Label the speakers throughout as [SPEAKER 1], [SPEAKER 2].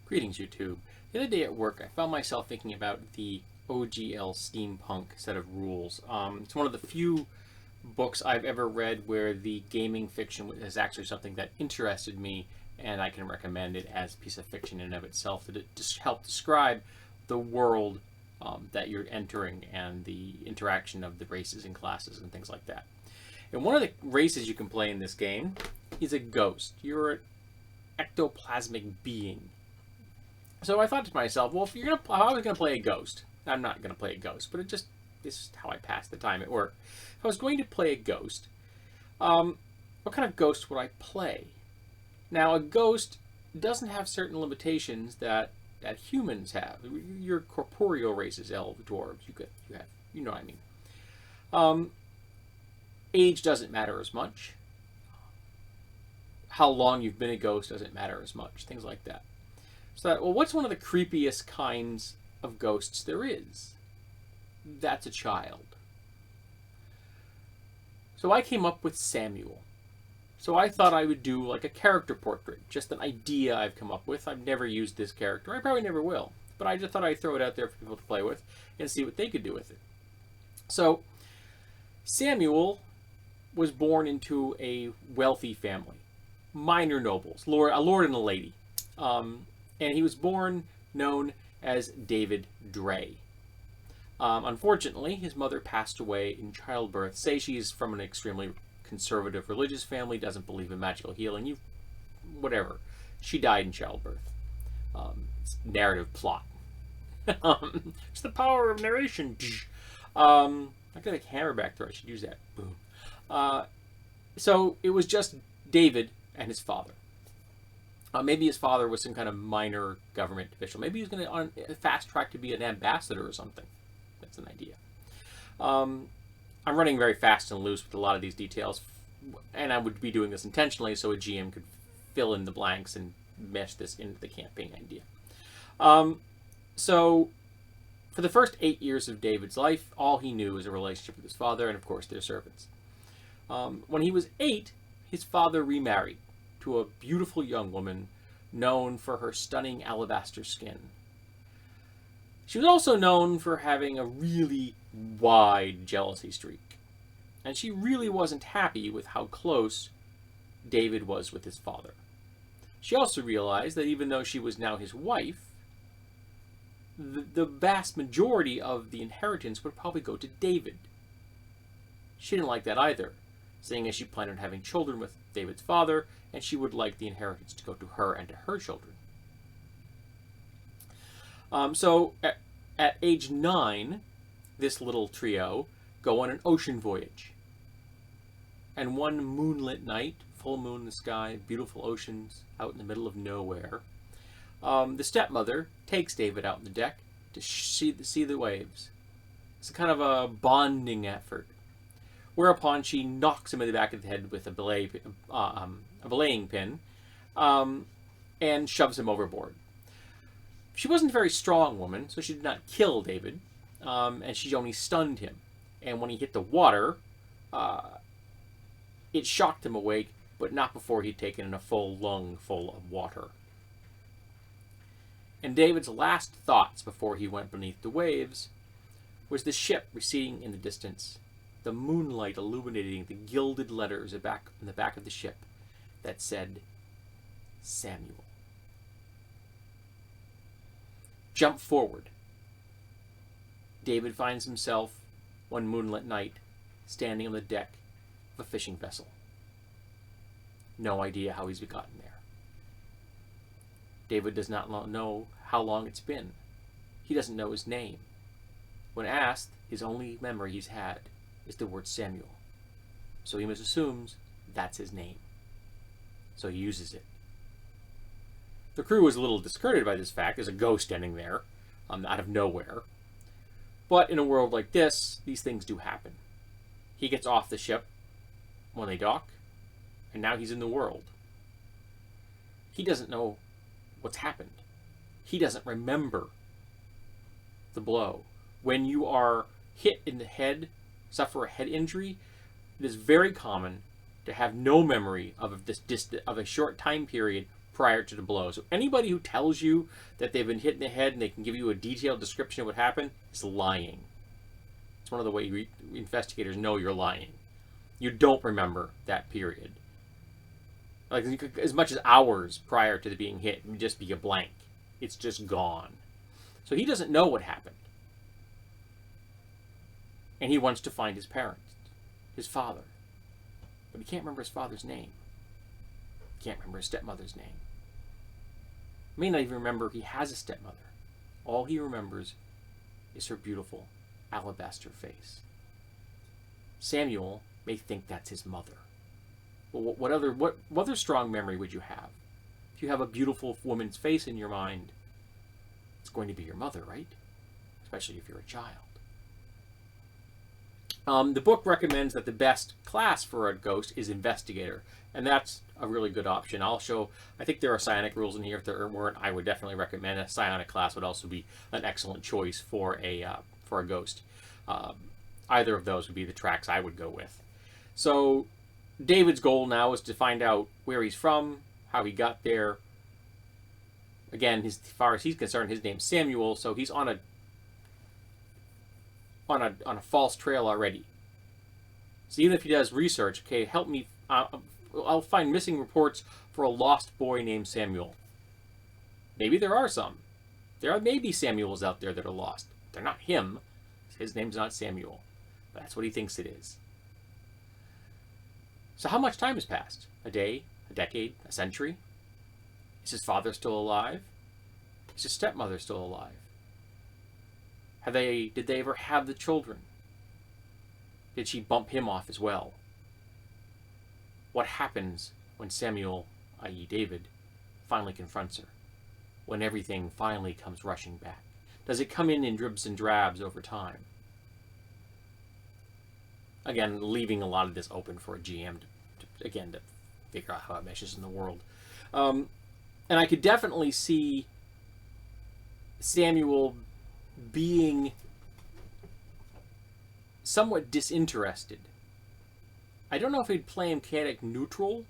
[SPEAKER 1] Greetings, YouTube. The other day at work, I found myself thinking about the OGL steampunk set of rules. It's one of the few books I've ever read where the gaming fiction is actually something that interested me, and I can recommend it as a piece of fiction in and of itself to just help describe the world that you're entering and the interaction of the races and classes and things like that. And one of the races you can play in this game is a ghost. You're an ectoplasmic being. So I thought to myself, well, if I was gonna play a ghost, I'm not gonna play a ghost, but this is how I pass the time at work. If I was going to play a ghost, what kind of ghost would I play? Now, a ghost doesn't have certain limitations that humans have. Your corporeal races, elves, dwarves, you know what I mean. Age doesn't matter as much. How long you've been a ghost doesn't matter as much. Things like that. So, well, what's one of the creepiest kinds of ghosts there is? That's a child. So I came up with Samuel. So I thought I would do like a character portrait, just an idea I've come up with. I've never used this character. I probably never will. But I just thought I'd throw it out there for people to play with and see what they could do with it. So Samuel was born into a wealthy family. Minor nobles, a lord and a lady. And he was born known as David Dre. Unfortunately, his mother passed away in childbirth. Say she's from an extremely conservative religious family, doesn't believe in magical healing, whatever. She died in childbirth. It's narrative plot. It's the power of narration. I got a hammer back there. I should use that. Boom. So it was just David and his father. Maybe his father was some kind of minor government official. Maybe he was going to fast track to be an ambassador or something. That's an idea. I'm running very fast and loose with a lot of these details, and I would be doing this intentionally so a GM could fill in the blanks and mesh this into the campaign idea. So for the first 8 years of David's life, all he knew was a relationship with his father and, of course, their servants. When he was 8, his father remarried to a beautiful young woman known for her stunning alabaster skin. She was also known for having a really wide jealousy streak, and she really wasn't happy with how close David was with his father. She also realized that even though she was now his wife, the vast majority of the inheritance would probably go to David. She didn't like that either, seeing as she planned on having children with David's father, and she would like the inheritance to go to her and to her children. So at age 9, this little trio go on an ocean voyage. And one moonlit night, full moon in the sky, beautiful oceans out in the middle of nowhere, the stepmother takes David out on the deck to see the waves. It's a kind of a bonding effort. Whereupon she knocks him in the back of the head with a belaying pin and shoves him overboard. She wasn't a very strong woman, so she did not kill David, and she only stunned him. And when he hit the water, it shocked him awake, but not before he'd taken in a full lung full of water. And David's last thoughts before he went beneath the waves was the ship receding in the distance, the moonlight illuminating the gilded letters on the back of the ship that said, Samuel. Jump forward. David finds himself, one moonlit night, standing on the deck of a fishing vessel. No idea how he's gotten there. David does not know how long it's been. He doesn't know his name. When asked, his only memory he's had is the word Samuel. So he assumes that's his name. So he uses it. The crew was a little discouraged by this fact. There's a ghost standing there, out of nowhere. But in a world like this, these things do happen. He gets off the ship when they dock, and now he's in the world. He doesn't know what's happened. He doesn't remember the blow. When you are hit in the head, suffer a head injury, it is very common to have no memory of a short time period prior to the blow. So anybody who tells you that they've been hit in the head and they can give you a detailed description of what happened is lying. It's one of the ways investigators know you're lying. You don't remember that period. Like, as much as hours prior to the being hit, it would just be a blank. It's just gone. So he doesn't know what happened. And he wants to find his parents, his father. But he can't remember his father's name. He can't remember his stepmother's name. He may not even remember he has a stepmother. All he remembers is her beautiful alabaster face. Samuel may think that's his mother. Well, what other strong memory would you have? If you have a beautiful woman's face in your mind, it's going to be your mother, right? Especially if you're a child. The book recommends that the best class for a ghost is investigator, and that's a really good option. I think there are psionic rules in here. If there weren't, I would definitely recommend a psionic class would also be an excellent choice for a ghost. Either of those would be the tracks I would go with. So David's goal now is to find out where he's from, how he got there. Again, as far as he's concerned, his name's Samuel, so he's on a false trail already. So even if he does research, okay, help me, I'll find missing reports for a lost boy named Samuel. Maybe there are some. There may be Samuels out there that are lost. They're not him. His name's not Samuel. But that's what he thinks it is. So how much time has passed? A day? A decade? A century? Is his father still alive? Is his stepmother still alive? Did they ever have the children? Did she bump him off as well? What happens when Samuel, i.e. David, finally confronts her? When everything finally comes rushing back? Does it come in dribs and drabs over time? Again, leaving a lot of this open for a GM to figure out how it meshes in the world. And I could definitely see Samuel being somewhat disinterested. I don't know if he'd play him chaotic neutral,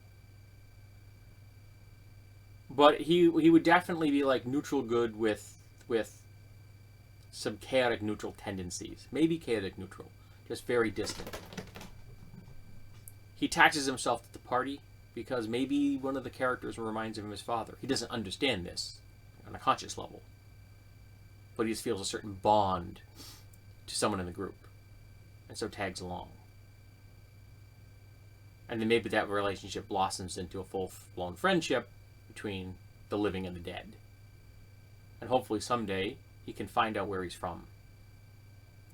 [SPEAKER 1] but he would definitely be like neutral good with some chaotic neutral tendencies. Maybe chaotic neutral, just very distant. He attaches himself to the party because maybe one of the characters reminds him of his father. He doesn't understand this on a conscious level, but he just feels a certain bond to someone in the group, and so tags along. And then maybe that relationship blossoms into a full-blown friendship between the living and the dead. And hopefully someday he can find out where he's from,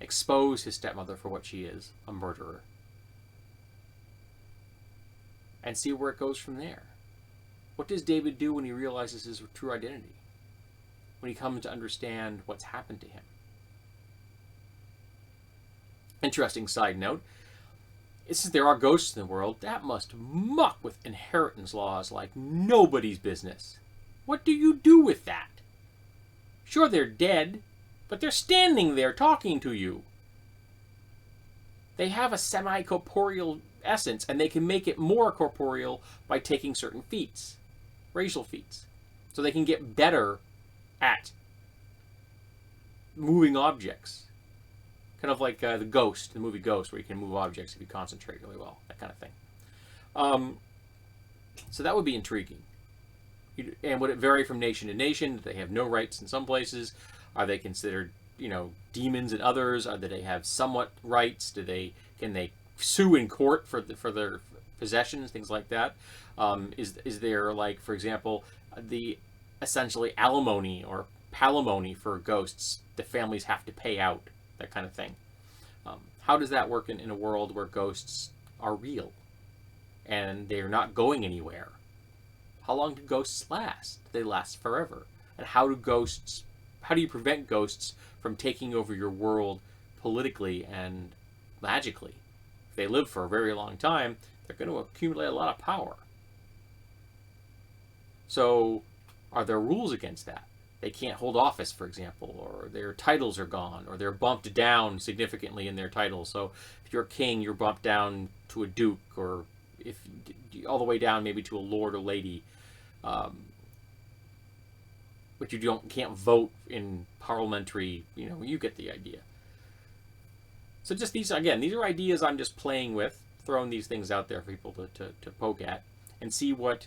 [SPEAKER 1] expose his stepmother for what she is, a murderer, and see where it goes from there. What does David do when he realizes his true identity? When he comes to understand what's happened to him? Interesting side note, since there are ghosts in the world, that must muck with inheritance laws like nobody's business. What do you do with that? Sure, they're dead, but they're standing there talking to you. They have a semi-corporeal essence, and they can make it more corporeal by taking certain feats, racial feats. So they can get better at moving objects. Kind of like the Ghost, the movie Ghost, where you can move objects if you concentrate really well, that kind of thing. So that would be intriguing. And would it vary from nation to nation? Do they have no rights in some places? Are they considered, demons in others? Do they have somewhat rights? Can they sue in court for their possessions, things like that? Is there, like, for example, the essentially alimony or palimony for ghosts the families have to pay out? That kind of thing. How does that work in a world where ghosts are real and they're not going anywhere? How long do ghosts last? They last forever. And how do you prevent ghosts from taking over your world politically and magically? If they live for a very long time, they're going to accumulate a lot of power. So, are there rules against that? They can't hold office, for example, or their titles are gone, or they're bumped down significantly in their titles. So if you're a king, you're bumped down to a duke, or if all the way down maybe to a lord or lady. but you can't vote in parliamentary. You get the idea. So just these are ideas I'm just playing with, throwing these things out there for people to poke at and see what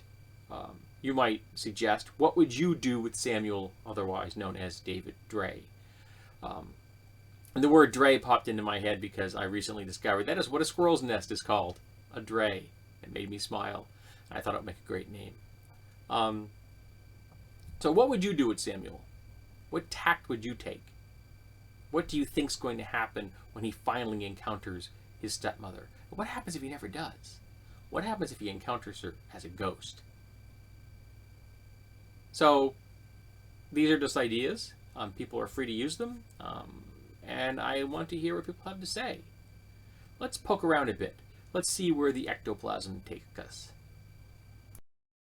[SPEAKER 1] you might suggest. What would you do with Samuel, otherwise known as David Dre? And the word Dre popped into my head because I recently discovered that is what a squirrel's nest is called, a Dre. It made me smile. I thought it would make a great name. So what would you do with Samuel? What tact would you take? What do you think's going to happen when he finally encounters his stepmother? What happens if he never does? What happens if he encounters her as a ghost? So these are just ideas. People are free to use them. And I want to hear what people have to say. Let's poke around a bit. Let's see where the ectoplasm takes us.